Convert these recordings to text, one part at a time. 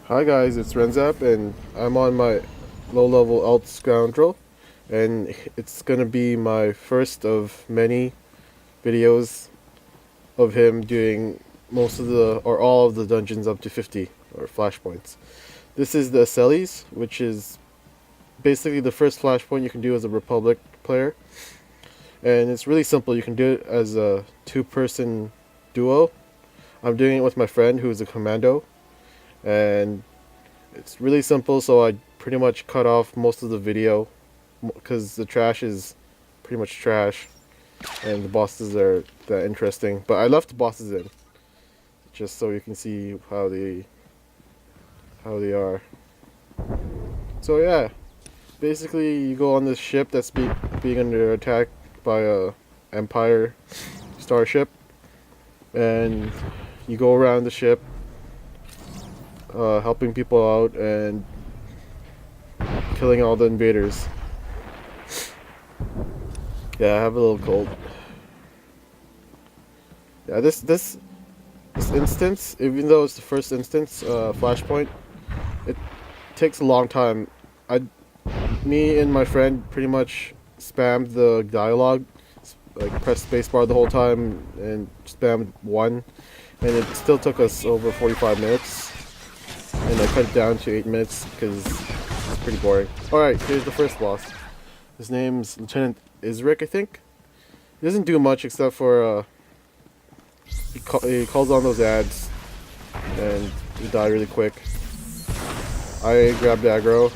Hi guys, it's Renzap and I'm on my low level alt Scoundrel, and it's gonna be my first of many videos of him doing most of the or all of the dungeons up to 50 or flashpoints. This is the Esseles, which is basically the first flashpoint you can do as a Republic player, and it's really simple. You can do it as a two-person duo. I'm doing it with my friend who's a commando, and it's really simple, so I pretty much cut off most of the video because the trash is pretty much trash and the bosses are that interesting. But I left the bosses in just so you can see how they are. So yeah, basically you go on this ship that's being under attack by a Empire starship, and you go around the ship helping people out and killing all the invaders. Yeah, I have a little cold. Yeah, this instance, even though it's the first instance, Flashpoint, it takes a long time. Me and my friend pretty much spammed the dialogue, like pressed spacebar the whole time and spammed 1, and it still took us over 45 minutes. And I cut it down to 8 minutes because it's pretty boring. Alright, here's the first boss. His name's Lieutenant Isric, I think. He doesn't do much except for he calls on those ads and he die really quick. I grabbed aggro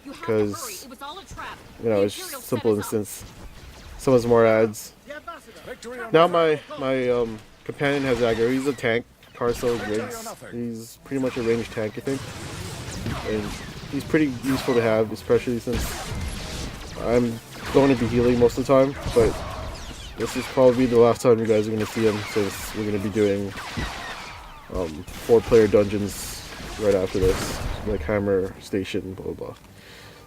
because, you know, it's simple instance. Some of more ads. Now my companion has aggro. He's a tank. Carso Riggs. He's pretty much a ranged tank, I think, and he's pretty useful to have, especially since I'm going to be healing most of the time. But this is probably the last time you guys are going to see him, since we're going to be doing 4-player dungeons right after this, like Hammer Station, blah blah blah.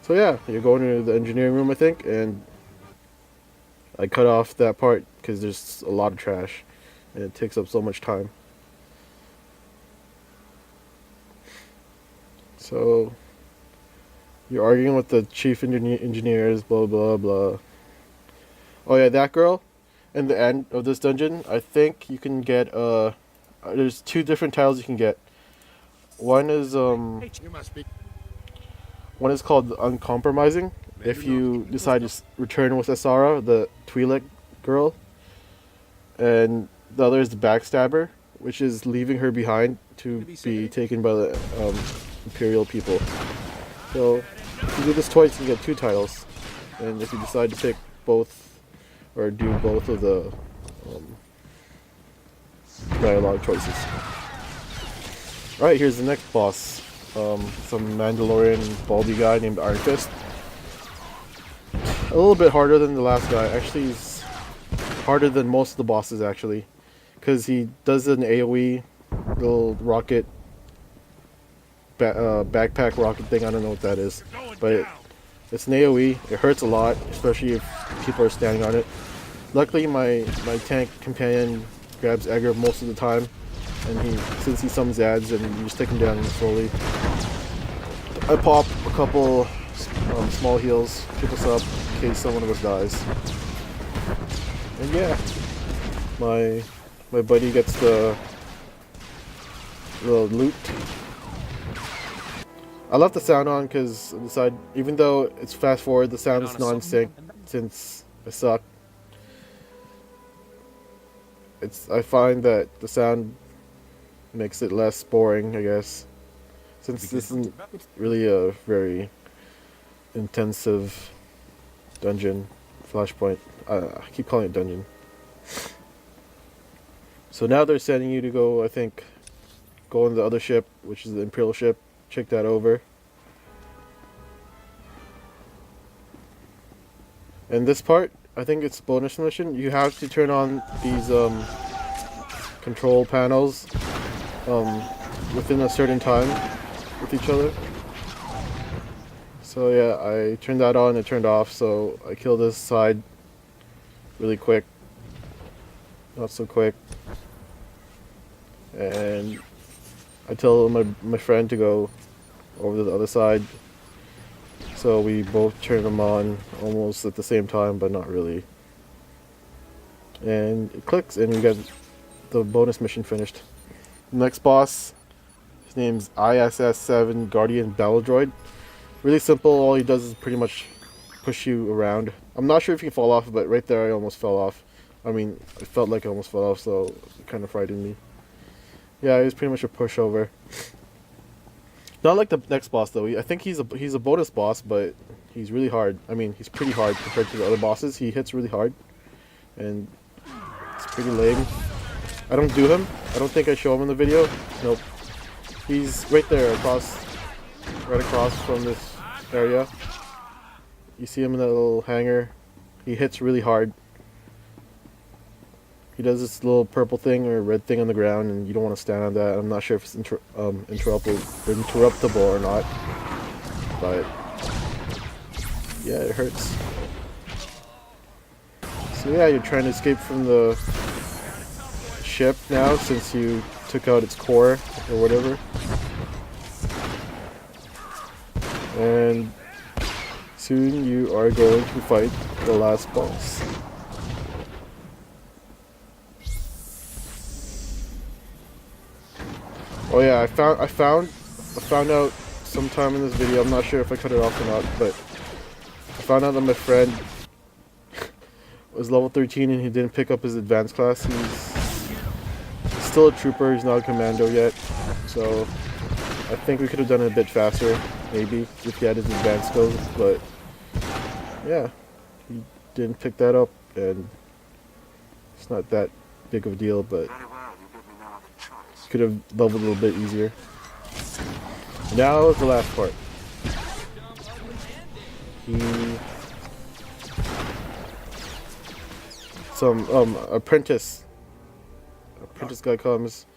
So yeah, you're going to the engineering room, I think, and I cut off that part because there's a lot of trash and it takes up so much time. So you're arguing with the chief engineers, blah blah blah. Oh yeah, that girl. In the end of this dungeon, I think you can get there's 2 different titles you can get. One is called Uncompromising. If you decide to return with Asara, the Twi'lek girl, and the other is the Backstabber, which is leaving her behind to be taken by the Imperial people. So if you do this twice, you get 2 titles, and if you decide to pick both or do both of the dialogue choices. Alright, here's the next boss. Some Mandalorian baldy guy named Iron Fist. A little bit harder than the last guy. Actually, he's harder than most of the bosses, actually, because he does an AoE little rocket backpack rocket thing. I don't know what that is, but it's an AoE. It hurts a lot, especially if people are standing on it. Luckily, my tank companion grabs aggro most of the time, and since he summons ads, and you just take him down slowly. I pop a couple small heals, keep us up in case someone of us dies. And yeah, my buddy gets the loot. I left the sound on because even though it's fast forward, the sound is not in sync since I suck. I find that the sound makes it less boring, I guess, since this isn't really a very intensive dungeon. Flashpoint. I keep calling it dungeon. So now they're sending you to go, I think, go on the other ship, which is the Imperial ship. Check that over. And this part, I think it's bonus mission. You have to turn on these control panels within a certain time with each other. So yeah, I turned that on and it turned off, so I killed this side really quick. Not so quick. And I tell my friend to go over to the other side. So we both turn them on almost at the same time, but not really. And it clicks, and we get the bonus mission finished. Next boss, his name's ISS-7 Guardian Battle Droid. Really simple. All he does is pretty much push you around. I'm not sure if you can fall off, but right there I almost fell off. I mean, it felt like I almost fell off, so it kind of frightened me. Yeah, it was pretty much a pushover. Not like the next boss though. I think he's a bonus boss, but he's really hard. I mean, he's pretty hard compared to the other bosses. He hits really hard, and it's pretty lame. I don't do him. I don't think I show him in the video. Nope. He's right there right across from this area. You see him in that little hangar. He hits really hard. He does this little purple thing or red thing on the ground, and you don't want to stand on that. I'm not sure if it's interruptible or not, but yeah, it hurts. So yeah, you're trying to escape from the ship now since you took out its core or whatever. And soon you are going to fight the last boss. Oh yeah, I found out sometime in this video, I'm not sure if I cut it off or not, but I found out that my friend was level 13 and he didn't pick up his advanced class. He's still a trooper, he's not a commando yet, so I think we could have done it a bit faster, maybe, if he had his advanced skills, but yeah, he didn't pick that up, and it's not that big of a deal, but could have leveled a little bit easier. Now the last part. Some apprentice guy comes.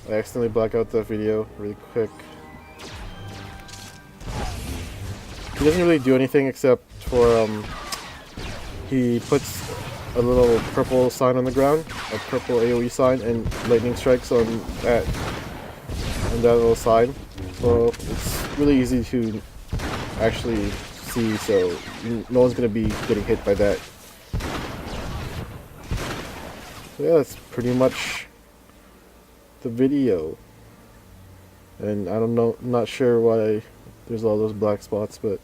I accidentally black out that video really quick. He doesn't really do anything except for he puts a little purple sign on the ground, a purple AoE sign, and lightning strikes on that little sign. So it's really easy to actually see, so no one's gonna be getting hit by that. So yeah, that's pretty much the video. And I don't know, I'm not sure why there's all those black spots, but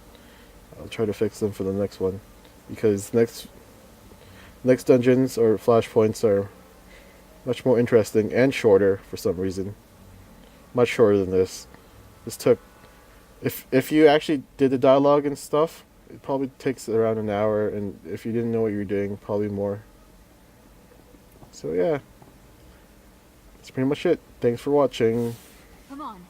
I'll try to fix them for the next one, because next dungeons or flashpoints are much more interesting and shorter for some reason. Much shorter than this. This took, if you actually did the dialogue and stuff, it probably takes around an hour, and if you didn't know what you were doing, probably more. So yeah, that's pretty much it. Thanks for watching. Come on.